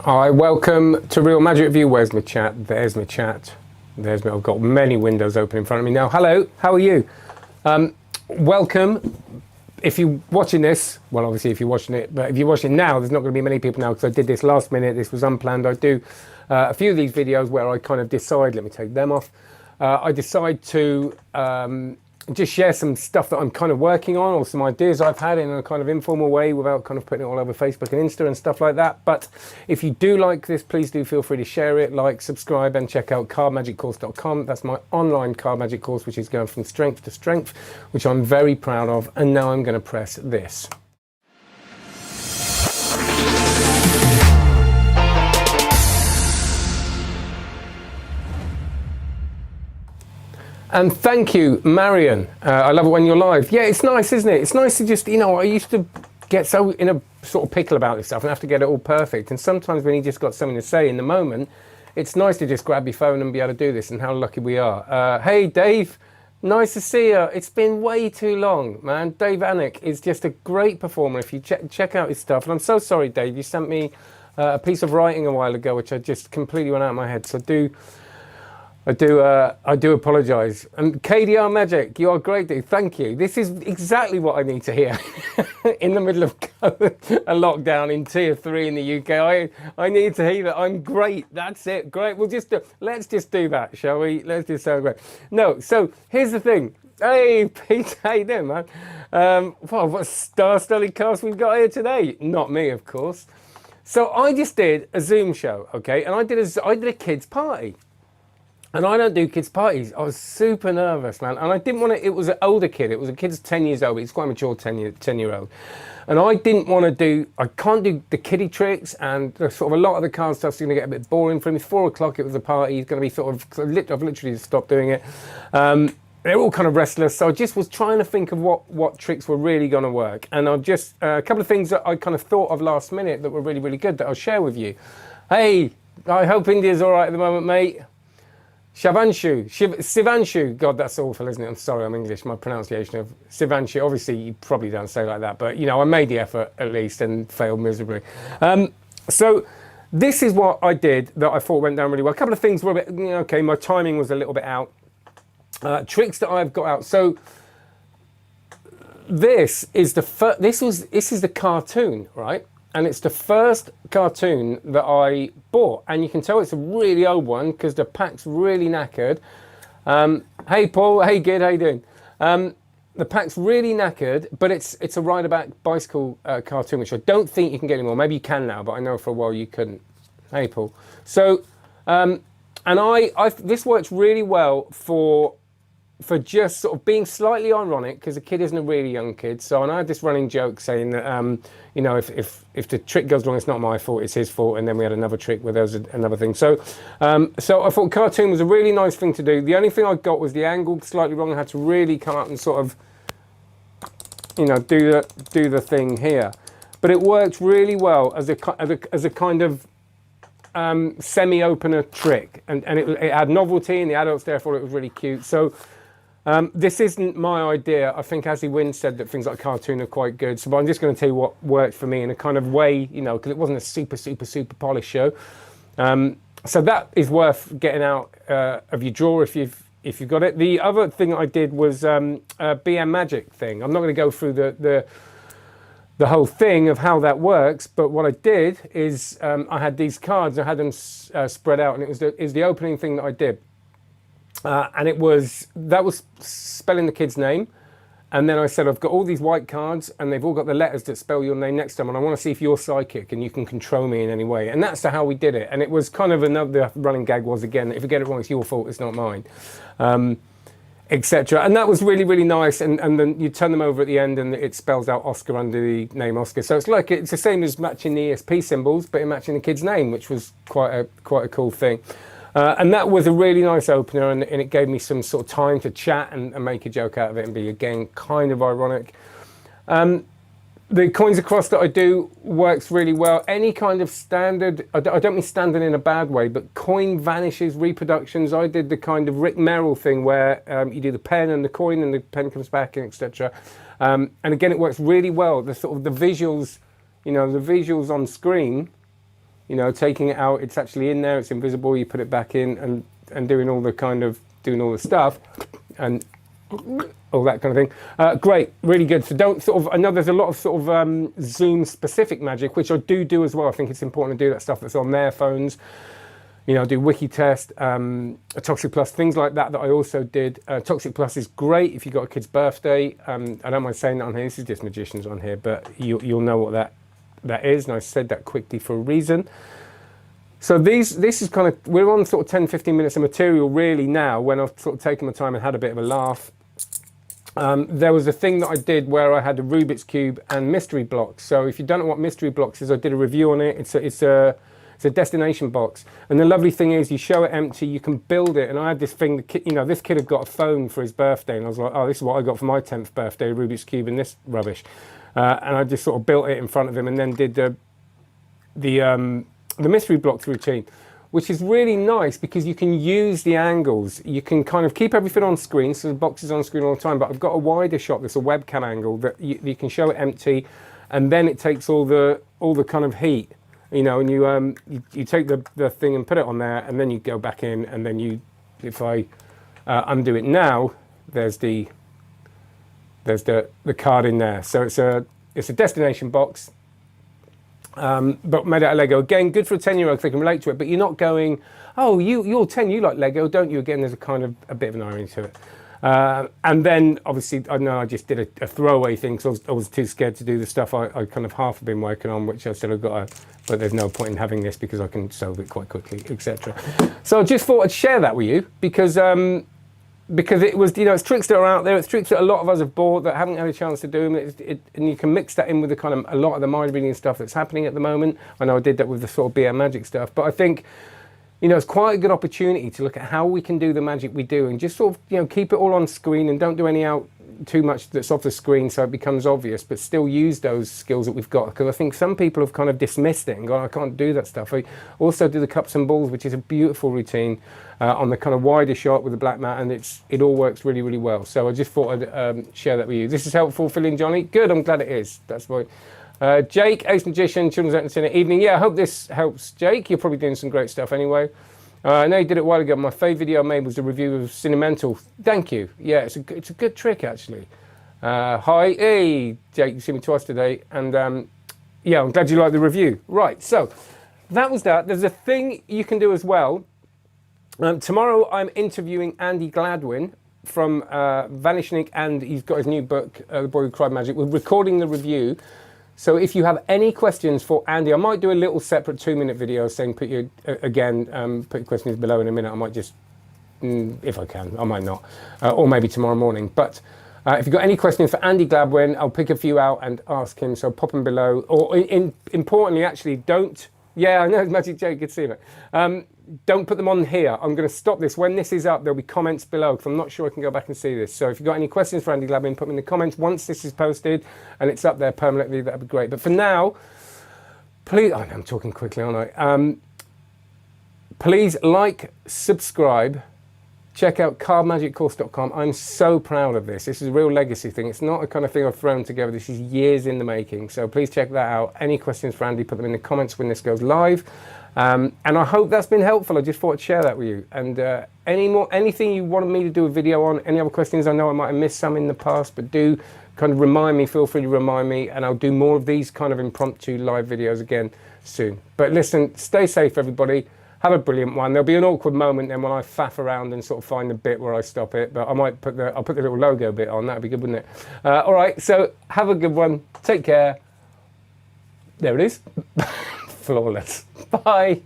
Hi, welcome to Real Magic Review. Where's my chat? There's my chat. There's me. I've got many windows open in front of me now. Hello, how are you? Welcome. If you're watching this, well, obviously if you're watching it, but if you're watching it now, there's not going to be many people now because I did this last minute. This was unplanned. I do a few of these videos where I kind of decide, let me take them off. I decide to just share some stuff that I'm kind of working on or some ideas I've had in a kind of informal way without kind of putting it all over Facebook and Insta and stuff like that. But if you do like this, please do feel free to share it, like, subscribe, and check out cardmagiccourse.com. That's my online card magic course, which is going from strength to strength, which I'm very proud of. And now I'm going to press this. And thank you, Marion. I love it when you're live. Yeah, it's nice, isn't it? It's nice to just, I used to get so in a sort of pickle about this stuff and have to get it all perfect. And sometimes when you just got something to say in the moment, it's nice to just grab your phone and be able to do this, and how lucky we are. Hey, Dave, nice to see you. It's been way too long, man. Dave Anick is just a great performer. If you check out his stuff. And I'm so sorry, Dave, you sent me a piece of writing a while ago, which I just completely went out of my head. So I do apologise. And KDR Magic, you are great, dude. Thank you. This is exactly what I need to hear in the middle of a lockdown in tier 3 in the UK. I need to hear that I'm great. That's it. Great. Let's just do that, shall we? Let's just celebrate. No. So here's the thing. Hey, Pete, how you doing, man? Well, what a star-studded cast we've got here today. Not me, of course. So I just did a Zoom show, okay, and I did a kids party. And I don't do kids' parties. I was super nervous, man. And I didn't want to, it was an older kid. It was a kid's 10 years old. It's quite a mature 10-year-old. And I didn't want to I can't do the kiddie tricks, and sort of a lot of the card stuff's going to get a bit boring for him. It's 4 o'clock, it was a party. He's going to be I've literally stopped doing it. They're all kind of restless. So I just was trying to think of what tricks were really going to work. And I've just, a couple of things that I kind of thought of last minute that were really, really good that I'll share with you. Hey, I hope India's all right at the moment, mate. Sivanshu, God, that's awful, isn't it? I'm sorry, I'm English. My pronunciation of Sivanshu, obviously you probably don't say like that, but I made the effort at least and failed miserably. So this is what I did that I thought went down really well. A couple of things were a bit, okay, my timing was a little bit out. Tricks that I've got out. So this is the cartoon, right? And it's the first cartoon that I bought. And you can tell it's a really old one because the pack's really knackered. Hey, Paul. Hey, Gid. How you doing? The pack's really knackered, but it's a riderback bicycle cartoon, which I don't think you can get anymore. Maybe you can now, but I know for a while you couldn't. Hey, Paul. So, and this works really well for just sort of being slightly ironic, because the kid isn't a really young kid. So, and I had this running joke saying that, if the trick goes wrong, it's not my fault, it's his fault. And then we had another trick where there was another thing. So I thought cartoon was a really nice thing to do. The only thing I got was the angle slightly wrong. I had to really come up and sort of, do the thing here. But it worked really well as a kind of semi-opener trick. And it had novelty, and the adults therefore it was really cute. So this isn't my idea. I think Azzy Wynn said that things like cartoon are quite good. So I'm just going to tell you what worked for me in a kind of way, because it wasn't a super, super, super polished show. So that is worth getting out of your drawer if you've got it. The other thing I did was a BM Magic thing. I'm not going to go through the whole thing of how that works, but what I did is I had these cards. I had them spread out, and it was the opening thing that I did. And that was spelling the kid's name. And then I said, I've got all these white cards and they've all got the letters that spell your name next to them. And I want to see if you're psychic and you can control me in any way. And that's how we did it. And it was kind of another running gag was, again, if you get it wrong, it's your fault, it's not mine, etc. And that was really, really nice. And then you turn them over at the end and it spells out Oscar under the name Oscar. So it's the same as matching the ESP symbols, but in matching the kid's name, which was quite a cool thing. And that was a really nice opener, and it gave me some sort of time to chat and make a joke out of it and be, again, kind of ironic. The coins across that I do works really well. Any kind of standard, I don't mean standard in a bad way, but coin vanishes, reproductions. I did the kind of Rick Merrill thing where you do the pen and the coin and the pen comes back, and etc. And again, it works really well. The sort of the visuals, the visuals on screen You know, taking it out, it's actually in there, it's invisible, you put it back in and doing all the stuff and all that kind of thing. Great, really good. So don't sort of, I know there's a lot of sort of Zoom specific magic, which I do as well. I think it's important to do that stuff that's on their phones. You know, do Wiki Test, Toxic Plus, things like that I also did. Toxic Plus is great if you've got a kid's birthday. I don't mind saying that on here. This is just magicians on here, but you'll know what that is. And I said that quickly for a reason. So this is kind of, we're on sort of 10, 15 minutes of material really now when I've sort of taken my time and had a bit of a laugh. There was a thing that I did where I had a Rubik's Cube and mystery blocks. So if you don't know what mystery blocks is, I did a review on it. It's a destination box. And the lovely thing is you show it empty, you can build it. And I had this thing, you know, this kid had got a phone for his birthday. And I was like, oh, this is what I got for my 10th birthday, Rubik's Cube and this rubbish. And I just sort of built it in front of him and then did the mystery blocks routine, which is really nice because you can use the angles. You can kind of keep everything on screen, so the box is on screen all the time, but I've got a wider shot that's a webcam angle that you can show it empty, and then it takes all the kind of heat, you know, and you take the thing and put it on there, and then you go back in, and then if I undo it now, there's the card in there. So it's a destination box. But made out of Lego. Again, good for a 10-year-old, they can relate to it, but you're not going, oh, you're 10, you like Lego, don't you? Again, there's a bit of an irony to it. And then, obviously, I know I just did a throwaway thing because I was too scared to do the stuff I kind of half been working on, which I said but there's no point in having this because I can solve it quite quickly, etc. So I just thought I'd share that with you because it was, you know, it's tricks that are out there. It's tricks that a lot of us have bought that haven't had a chance to do them. And you can mix that in with the kind of a lot of the mind reading stuff that's happening at the moment. I know I did that with the sort of BM magic stuff, but I think, you know, it's quite a good opportunity to look at how we can do the magic we do and just sort of, you know, keep it all on screen and don't do any out too much that's off the screen so it becomes obvious, but still use those skills that we've got. Because I think some people have kind of dismissed it and gone, I can't do that stuff. I also do the cups and balls, which is a beautiful routine on the kind of wider shot with the black mat, and it all works really, really well. So I just thought I'd share that with you. This is helpful, Phil and Johnny. Good, I'm glad it is. That's why. Jake, Ace Magician, Children's Entertainment Evening. Yeah, I hope this helps, Jake. You're probably doing some great stuff anyway. I know you did it a while ago. My favourite video I made was a review of Cinemental. Thank you. Yeah, it's a good trick, actually. Hi. Hey, Jake, you see me twice today. And yeah, I'm glad you liked the review. Right, so that was that. There's a thing you can do as well. Tomorrow I'm interviewing Andy Gladwin from Vanishing, and he's got his new book, The Boy Who Cried Magic. We're recording the review. So if you have any questions for Andy, I might do a little separate 2-minute video saying put your questions below in a minute. I might just, if I can, I might not, or maybe tomorrow morning. But if you've got any questions for Andy Gladwin, I'll pick a few out and ask him. So pop them below. Or importantly, actually, don't. Yeah, I know, Magic Jake, good seeing it. Don't put them on here. I'm going to stop this. When this is up, there'll be comments below because I'm not sure I can go back and see this. So if you've got any questions for Andy Gladwin, put them in the comments. Once this is posted and it's up there permanently, that'd be great. But for now, please, oh, I'm talking quickly, aren't I? Please like, subscribe, check out cardmagiccourse.com. I'm so proud of this. This is a real legacy thing. It's not a kind of thing I've thrown together. This is years in the making. So please check that out. Any questions for Andy, put them in the comments when this goes live. And I hope that's been helpful. I just thought I'd share that with you. And anything you wanted me to do a video on, any other questions, I know I might have missed some in the past, but do kind of remind me, feel free to remind me, and I'll do more of these kind of impromptu live videos again soon. But listen, stay safe, everybody. Have a brilliant one. There'll be an awkward moment then when I faff around and sort of find the bit where I stop it, but I might I'll put the little logo bit on. That'd be good, wouldn't it? All right, so have a good one. Take care. There it is. Flawless. Bye.